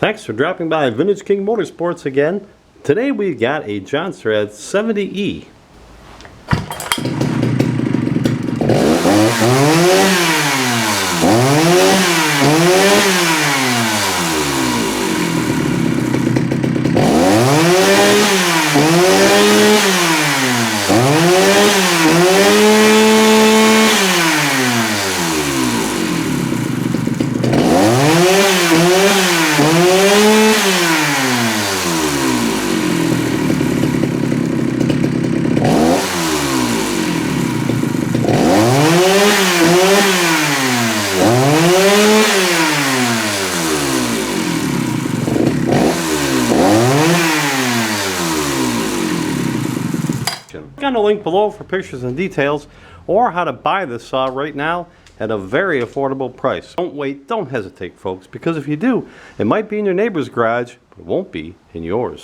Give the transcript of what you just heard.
Thanks for dropping by Vintage King Motorsports again. Today we got a Jonsereds 70E. Got a link below for pictures and details, or how to buy this saw right now at a very affordable price. Don't wait, don't hesitate folks, because if you do, it might be in your neighbor's garage, but it won't be in yours.